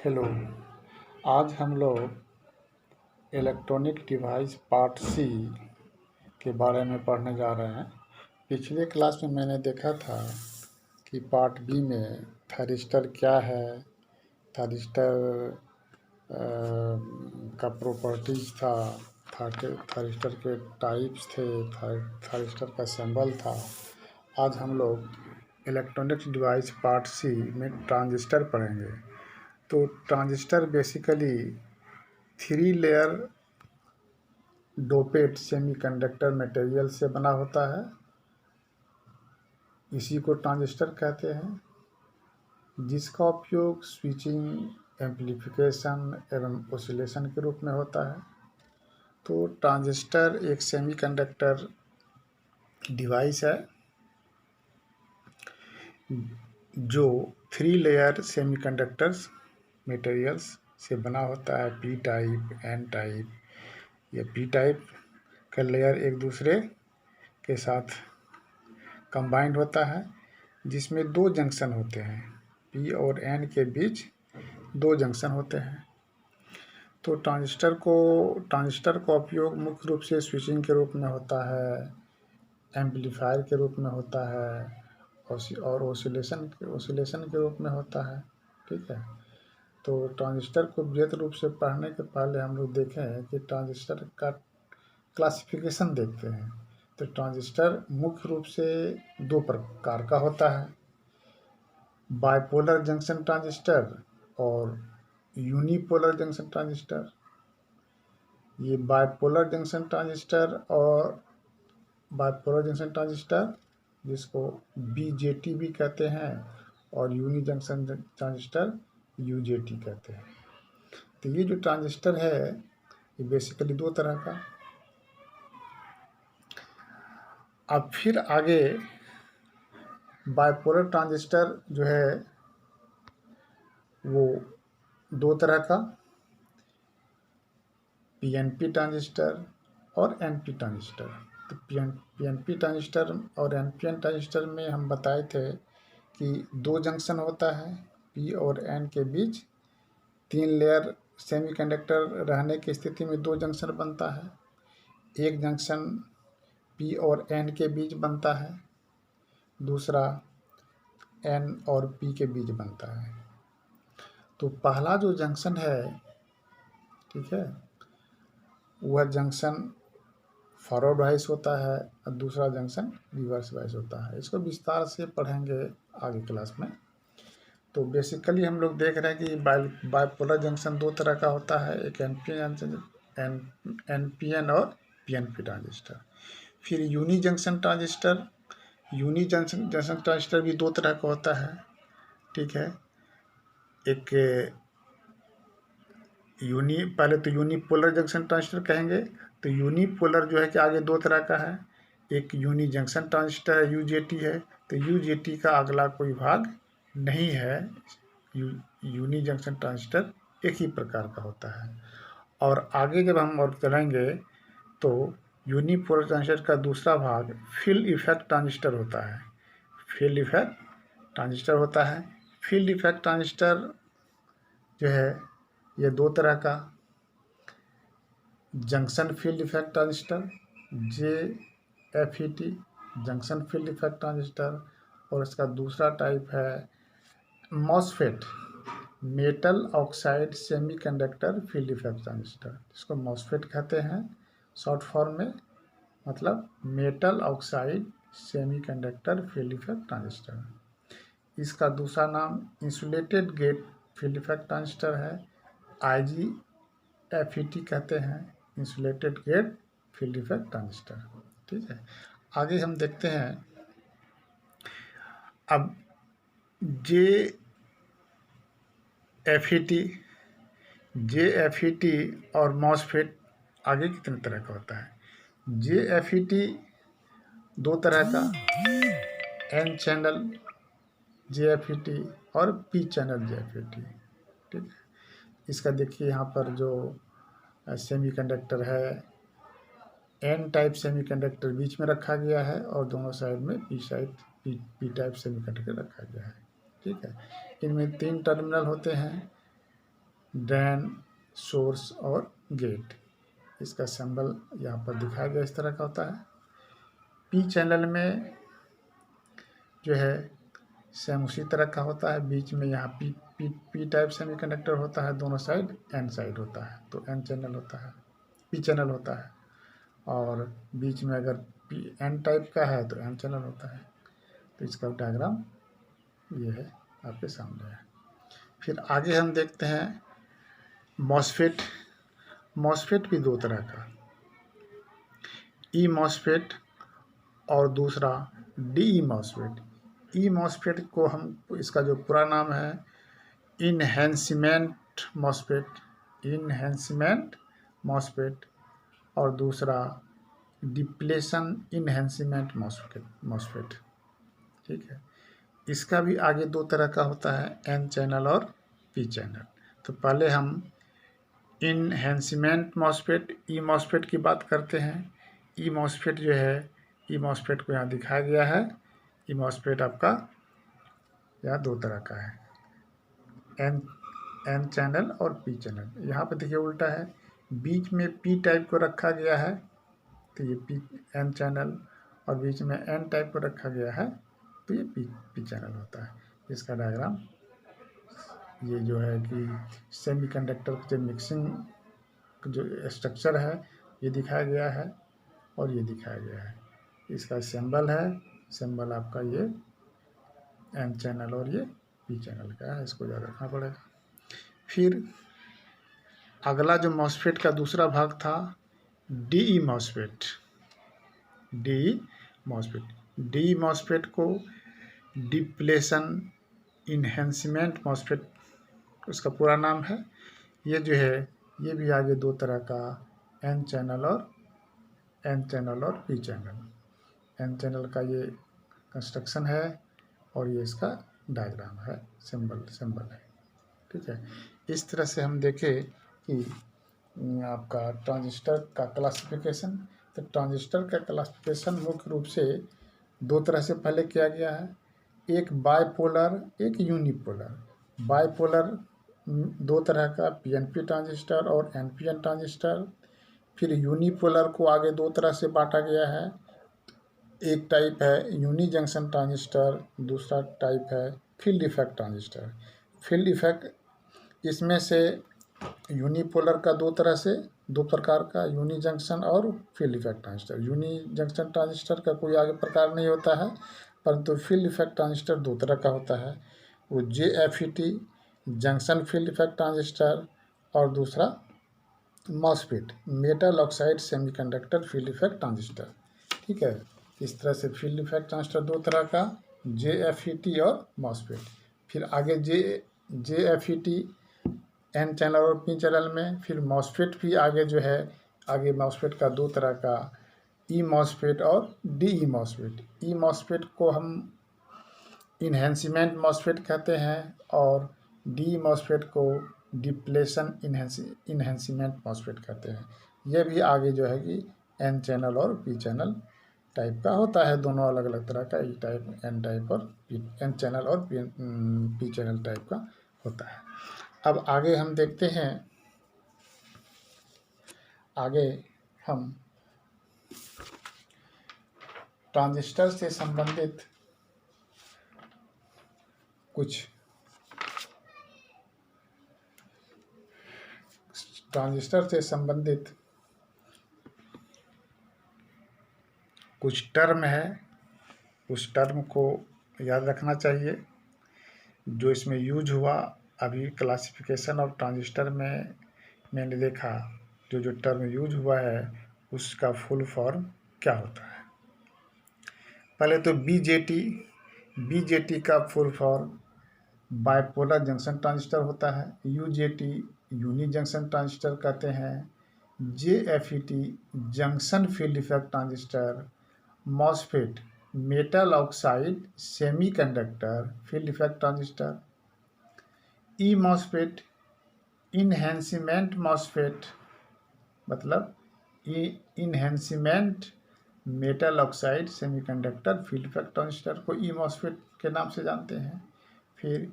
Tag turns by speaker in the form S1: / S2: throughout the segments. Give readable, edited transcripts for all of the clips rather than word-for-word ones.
S1: Hello. आज हम लोग इलेक्ट्रॉनिक डिवाइस पार्ट सी के बारे में पढ़ने जा रहे हैं। पिछले क्लास में मैंने देखा था कि पार्ट बी में थायरिस्टर क्या है, थायरिस्टर का प्रॉपर्टीज था, थायरिस्टर के टाइप्स थे, थायरिस्टर का सिंबल था। आज हम लोग इलेक्ट्रॉनिक डिवाइस पार्ट सी में ट्रांजिस्टर पढ़ेंगे। तो transistor basically 3 layer doped semiconductor material से बना होता है। इसी को ट्रांजिस्टर कहते हैं, जिसका उपयोग स्विचिंग, एम्प्लीफिकेशन एवं ओसिलेशन के रूप में होता है। तो ट्रांजिस्टर एक सेमीकंडक्टर डिवाइस है जो 3 लेयर सेमीकंडक्टर्स मटेरियल्स से बना होता है। पी टाइप, एन टाइप या पी टाइप का लेयर एक दूसरे के साथ कंबाइंड होता है, जिसमें 2 जंक्शन होते हैं। पी और एन के बीच 2 जंक्शन होते हैं। तो ट्रांजिस्टर का उपयोग मुख्य रूप से स्विचिंग के रूप में होता है, एम्पलीफायर के रूप में होता है और ओसिलेशन के रूप में होता है। ठीक है। तो ट्रांजिस्टर को वृहत रूप से पढ़ने के पहले हम लोग देखें कि ट्रांजिस्टर का क्लासिफिकेशन देखते हैं। तो ट्रांजिस्टर मुख्य रूप से 2 प्रकार का होता है, बाइपोलर जंक्शन ट्रांजिस्टर और यूनिपोलर जंक्शन ट्रांजिस्टर। ये बाइपोलर जंक्शन ट्रांजिस्टर जिसको बीजेटी भी कहते हैं और यूनी जंक्शन ट्रांजिस्टर यूजेटी कहते हैं। तो ये जो ट्रांजिस्टर है ये बेसिकली 2 तरह का। अब फिर आगे बाइपोलर ट्रांजिस्टर जो है वो 2 तरह का, पीएनपी ट्रांजिस्टर और एनपी ट्रांजिस्टर। तो पीएनपी ट्रांजिस्टर और एनपीएन ट्रांजिस्टर में हम बताए थे कि 2 जंक्शन होता है, पी और एन के बीच 3 लेयर सेमीकंडक्टर रहने की स्थिति में 2 जंक्शन बनता है। एक जंक्शन पी और एन के बीच बनता है, दूसरा एन और पी के बीच बनता है। तो पहला जो जंक्शन है, ठीक है, वह जंक्शन फॉरवर्ड वाइज होता है और दूसरा जंक्शन रिवर्स वाइज होता है। इसको विस्तार से पढ़ेंगे आगे क्लास में। तो बेसिकली हम लोग देख रहे हैं कि बाइपोलर जंक्शन 2 तरह का होता है, एक एनपीएन और पीएनपी ट्रांजिस्टर। फिर यूनी जंक्शन ट्रांजिस्टर भी 2 तरह का होता है। ठीक है। एक पहले तो यूनिपोलर जंक्शन ट्रांजिस्टर कहेंगे। तो यूनिपोलर जो है कि आगे 2 तरह का है, एक यूनी जंक्शन ट्रांजिस्टर है, यूजेटी है। तो यूजेटी का अगला कोई भाग नहीं है। यूनी जंक्शन ट्रांजिस्टर एक ही प्रकार का होता है। और आगे जब हम और चलेंगे तो यूनिपोलर ट्रांजिस्टर का दूसरा भाग फील्ड इफेक्ट ट्रांजिस्टर होता है। फील्ड इफेक्ट ट्रांजिस्टर जो है ये 2 तरह का, junction field effect transistor JFET junction field effect transistor, और इसका दूसरा टाइप है MOSFET metal oxide semiconductor field effect transistor, इसको मॉसफेट कहते हैं शॉर्ट फॉर्म में, मतलब metal oxide semiconductor field effect transistor. इसका दूसरा नाम insulated gate field effect transistor है, IGFET कहते हैं, insulated gate field effect transistor. ठीक है। आगे हम देखते हैं अब JFET और मॉसफेट आगे कितने तरह का होता है। JFET 2 तरह का, N चैनल JFET और P चैनल JFET। ठीक है। इसका देखिए यहाँ पर जो सेमीकंडक्टर है, N टाइप सेमीकंडक्टर बीच में रखा गया है और दोनों साइड में P टाइप सेमीकंडक्टर रखा गया है। ठीक है। इनमें 3 टर्मिनल होते हैं, ड्रेन, सोर्स और गेट। इसका सिंबल यहाँ पर दिखाया गया इस तरह का होता है। पी चैनल में जो है सेम उसी तरह का होता है। बीच में यहाँ पी टाइप सेमीकंडक्टर होता है, दोनों साइड एन साइड होता है, तो एन चैनल होता है, पी चैनल होता है। और बीच में अगर पी एन टाइप का है तो एन चैनल होता है। तो इसका डायग्राम ये है, आपके सामने है। फिर आगे हम देखते हैं मॉसफेट। मॉसफेट भी दो तरह का, ई मॉसफेट और दूसरा डी ई मॉसफेट। ई मॉसफेट को हम, इसका जो पूरा नाम है इनहेंसमेंट मॉसफेट, इनहेंसमेंट मॉसफेट, और दूसरा डिप्लेशन इनहेंसमेंट मॉसफेट। ठीक है, इसका भी आगे दो तरह का होता है, एन चैनल और पी चैनल। तो पहले हम इनहेंसमेंट मॉसफेट, ई मॉसफेट की बात करते हैं। ई मॉसफेट जो है, ई मॉसफेट को यहाँ दिखाया गया है। ई मॉसफेट आपका यहाँ दो तरह का है, एन चैनल और पी चैनल। यहाँ पे देखिए उल्टा है, बीच में पी टाइप को रखा गया है, तो ये पी एन चैनल, और बीच में एन टाइप को रखा गया है, तो ये पी चैनल होता है। इसका डायग्राम ये जो है कि सेमीकंडक्टर के मिक्सिंग जो स्ट्रक्चर है ये दिखाया गया है और ये दिखाया गया है। इसका सिंबल है, सिंबल आपका ये एन चैनल और ये पी चैनल का है, इसको याद रखना पड़ेगा। फिर अगला जो मॉसफेट का दूसरा भाग था डी मॉसफेट। डी मॉसफेट को डिप्लेशन इन्हेंसमेंट मॉसफेट उसका पूरा नाम है। ये जो है ये भी आगे दो तरह का, एन चैनल और पी चैनल। एन चैनल का ये कंस्ट्रक्शन है और ये इसका डायग्राम है, सिंबल है। ठीक है, इस तरह से हम देखें कि आपका ट्रांजिस्टर का क्लासिफिकेशन। तो ट्रांजिस्टर का क्लासिफिकेशन मुख्य रूप से दो तरह से पहले किया गया है, एक बाइपोलर, एक यूनिपोलर। बाइपोलर दो तरह का, पीएनपी ट्रांजिस्टर और एनपीएन ट्रांजिस्टर। फिर यूनिपोलर को आगे दो तरह से बांटा गया है, एक टाइप है यूनी जंक्शन ट्रांजिस्टर, दूसरा टाइप है field effect transistor. Field effect इसमें से यूनिपोलर का दो तरह से, दो प्रकार का, यूनी जंक्शन और field effect transistor. Unijunction transistor का कोई आगे प्रकार नहीं होता है, परंतु फील्ड इफेक्ट ट्रांजिस्टर दो तरह का होता है, वो JFET junction field effect transistor और दूसरा MOSFET metal oxide semiconductor field effect transistor. ठीक है, इस तरह से फील्ड इफेक्ट ट्रांजिस्टर दो तरह का, JFET और मॉसफेट। फिर आगे JFET एन चैनल और पी चैनल में, फिर मॉसफेट भी आगे जो है, आगे मॉसफेट का दो तरह का, ई मॉसफेट और डी मॉसफेट। ई मॉसफेट को हम इन्हेंसमेंट मॉसफेट कहते हैं और डी मॉसफेट को डिप्लेशन इन्हेंसमेंट मॉसफेट कहते हैं। यह भी आगे जो है कि एन चैनल और पी चैनल टाइप का होता है, दोनों अलग अलग तरह का, ई टाइप एन टाइप और एन चैनल और पी चैनल टाइप का होता है। अब आगे हम देखते हैं, आगे हम ट्रांजिस्टर से संबंधित कुछ कुछ टर्म है, उस टर्म को याद रखना चाहिए जो इसमें यूज हुआ। अभी क्लासिफिकेशन ऑफ ट्रांजिस्टर में मैंने देखा जो टर्म यूज हुआ है उसका फुल फॉर्म क्या होता है। पहले तो बीजेटी का full form bipolar junction transistor होता है, यूजेटी यूनी जंक्शन ट्रांजिस्टर कहते हैं, JFET junction field effect transistor, MOSFET metal oxide semiconductor field effect transistor, E MOSFET enhancement MOSFET, मतलब enhancement metal oxide semiconductor field effect transistor को E MOSFET के नाम से जानते हैं। फिर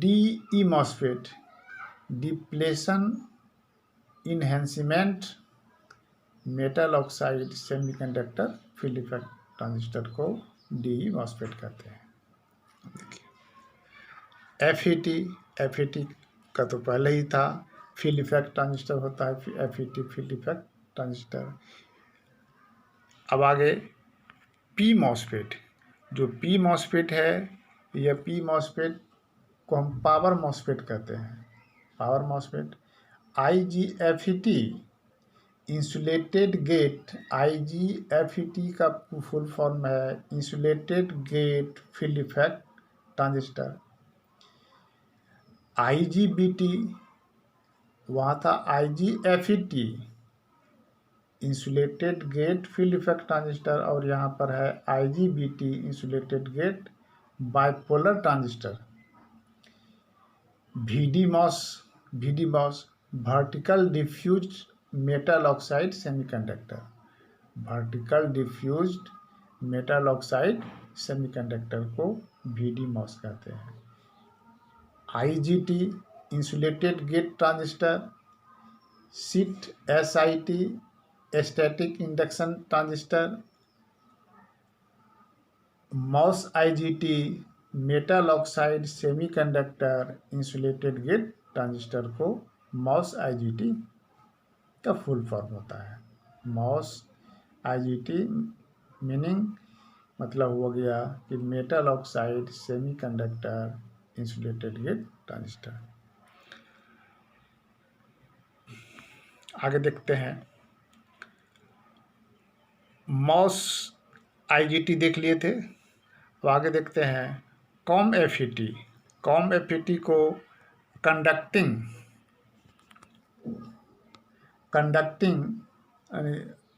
S1: DE MOSFET depletion enhancement metal oxide semiconductor field effect transistor को D MOSFET कहते हैं। एफ का तो पहले ही था, फील्ड इफेक्ट ट्रांजिस्टर होता है एफ फील्ड इफेक्ट ट्रांजिस्टर। अब आगे पी मॉसफेट, जो पी मॉसफेट है, यह पी मॉसफेट को हम पावर मॉसफेट कहते हैं। Power MOSFET IGFET insulated gate, IGFET का फुल फॉर्म है insulated gate field effect transistor. IGBT वहाँ था IGFET insulated gate field effect transistor, और यहाँ पर है IGBT insulated gate bipolar transistor. VDMOS vertical diffused metal oxide semiconductor, vertical diffused metal oxide semiconductor को VDMOS कहते हैं। IGT insulated gate transistor, SIT static induction transistor, MOS IGT metal oxide semiconductor insulated gate transistor को MOS IGT का full form होता है। MOS IGT meaning मतलब हो गया कि metal oxide semiconductor insulated gate transistor. आगे देखते हैं, MOS IGT देख लिए थे, तो आगे देखते हैं COM FET। COM FET को conducting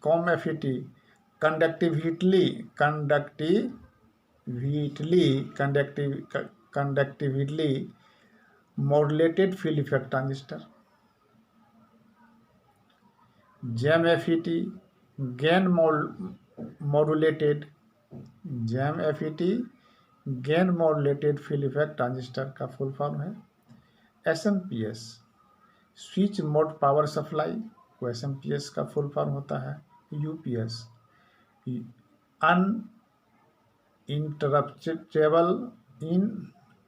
S1: COM FET conductivity modulated field effect transistor. JAM FET gain modulated field effect transistor का फुल फॉर्म है। SMPS switch mode power supply को SMPS का फुल फॉर्म होता है। UPS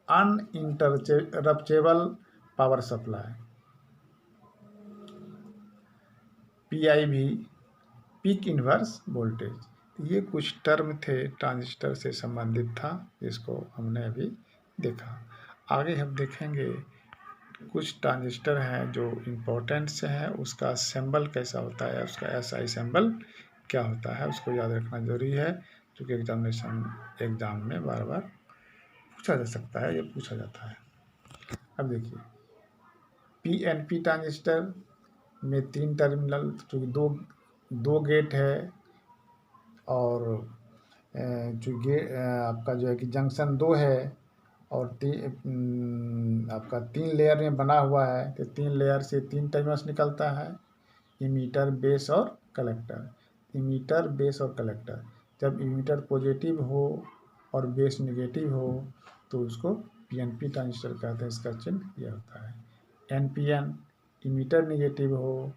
S1: uninterruptible power supply. PIV peak inverse voltage. ये कुछ term थे transistor से संबंधित था, जिसको हमने अभी देखा। आगे हम देखेंगे कुछ ट्रांजिस्टर हैं जो इम्पोर्टेंट से हैं, उसका सिंबल कैसा होता है, उसका SI सिंबल क्या होता है, उसको याद रखना जरूरी है, क्योंकि एग्जाम में बार बार पूछा जा सकता है, ये पूछा जाता है। अब देखिए PNP ट्रांजिस्टर में 3 टर्मिनल, चूँकि दो गेट है, और चूँकि आपका जो है कि जंक्शन 2 है, और आपका 3 लेयर में बना हुआ है, तो 3 लेयर से 3 टर्मिनल्स निकलता है, इमीटर, बेस और कलेक्टर। इमीटर, बेस और कलेक्टर। जब इमीटर पॉजिटिव हो और बेस नेगेटिव हो तो उसको PNP ट्रांजिस्टर कहते हैं। इसका चिन्ह यह होता है। NPN इमीटर नेगेटिव हो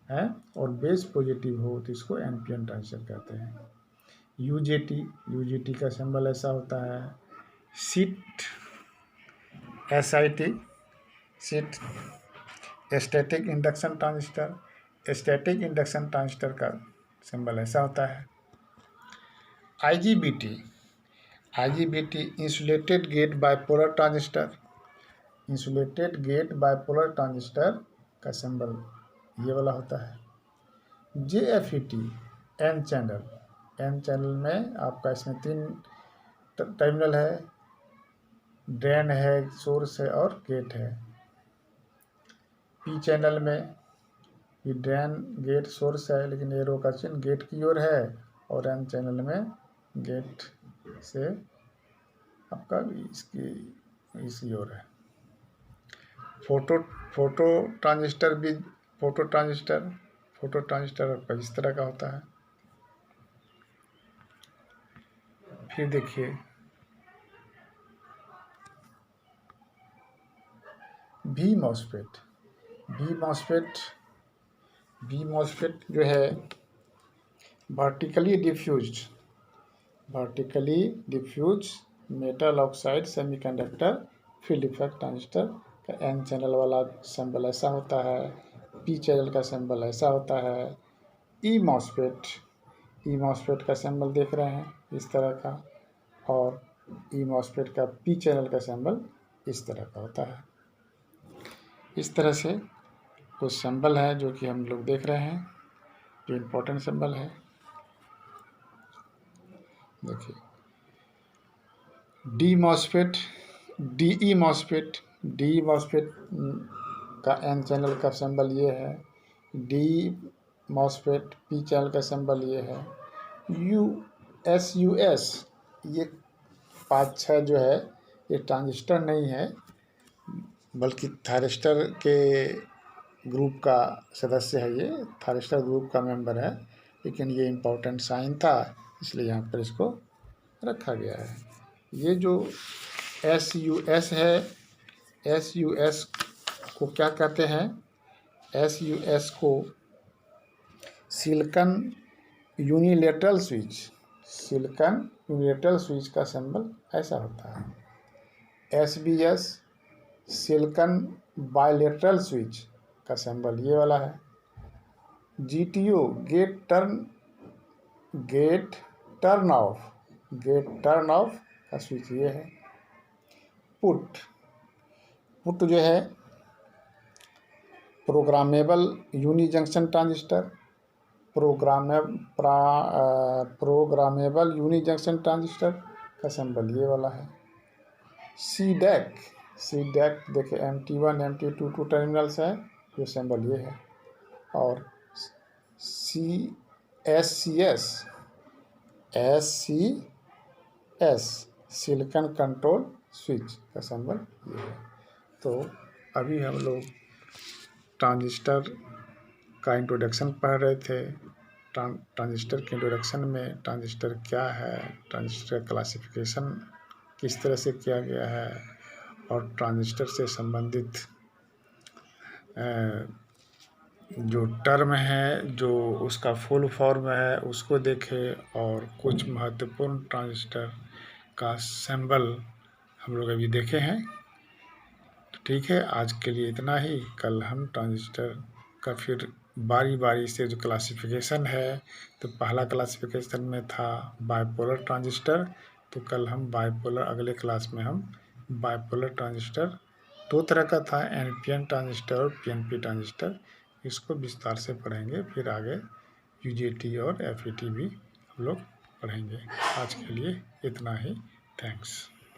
S1: है और बेस पॉजिटिव हो तो इसको NPN ट्रांजिस्टर कहते हैं। UJT का सिंबल ऐसा होता है। SIT static induction transistor, static induction transistor का सिंबल ऐसा होता है। IGBT insulated gate bipolar transistor, insulated gate bipolar transistor का सिंबल ये वाला होता है। JFET एन चैनल में आपका इसमें 3 टर्मिनल है, ड्रेन है, सोर्स है और गेट है। P चैनल में ये ड्रेन, गेट, सोर्स है, लेकिन एरो का चिन्ह गेट की ओर है, और N चैनल में गेट से आपका इसी ओर है। फोटो ट्रांजिस्टर आपका इस तरह का होता है। फिर देखिए V MOSFET V MOSFET V MOSFET जो है vertically diffuse metal oxide semiconductor field effect transistor का एन चैनल वाला सिंबल ऐसा होता है, पी चैनल का सिंबल ऐसा होता है। ई मॉस्फेट का सिंबल देख रहे हैं इस तरह का, और ई मॉस्फेट का पी चैनल का सिंबल इस तरह का होता है। इस तरह से कुछ सिंबल है जो कि हम लोग देख रहे हैं, जो इम्पोर्टेंट सिंबल है। देखिए डी मॉस्फेट डी मॉस्फेट का एन चैनल का सिंबल ये है, डी मॉस्फेट पी चैनल का सिंबल ये है। यू एस ये 5-6 जो है ये ट्रांजिस्टर नहीं है, बल्कि थायरिस्टर के ग्रुप का सदस्य है, ये थायरिस्टर ग्रुप का मेंबर है, लेकिन ये इम्पोर्टेंट साइन था इसलिए यहाँ पर इसको रखा गया है। ये जो SUS है, SUS को क्या कहते हैं? SUS को सिलिकॉन यूनिलेटरल स्विच का सिंबल ऐसा होता है। SBS सिलिकॉन बाइलेटरल स्विच का सिंबल ये वाला है। GTO गेट टर्न ऑफ का स्विच ये है। पुट जो है programmable unijunction transistor, programmable unijunction transistor का सिंबल ये वाला है। सी डैक देखिए MT1 MT2 टू टर्मिनल्स है, जो सिंबल ये है। और SCS सिलिकॉन कंट्रोल स्विच का सिंबल ये है। तो अभी हम लोग ट्रांजिस्टर का इंट्रोडक्शन पढ़ रहे थे। ट्रांजिस्टर के इंट्रोडक्शन में ट्रांजिस्टर क्या है, ट्रांजिस्टर क्लासिफिकेशन किस तरह से किया गया है, और ट्रांजिस्टर से संबंधित जो टर्म है, जो उसका फुल फॉर्म है, उसको देखें, और कुछ महत्वपूर्ण ट्रांजिस्टर का सिंबल हम लोग अभी देखे हैं। तो ठीक है, आज के लिए इतना ही। कल हम ट्रांजिस्टर का फिर बारी बारी से जो क्लासिफिकेशन है, तो पहला क्लासिफिकेशन में था बाइपोलर ट्रांजिस्टर, तो कल हम बाइपोलर, अगले क्लास में हम बाइपोलर ट्रांजिस्टर 2 तरह का था, NPN ट्रांजिस्टर और PNP ट्रांजिस्टर, इसको विस्तार से पढ़ेंगे। फिर आगे UJT और FET भी हम लोग पढ़ेंगे। आज के लिए इतना ही। थैंक्स।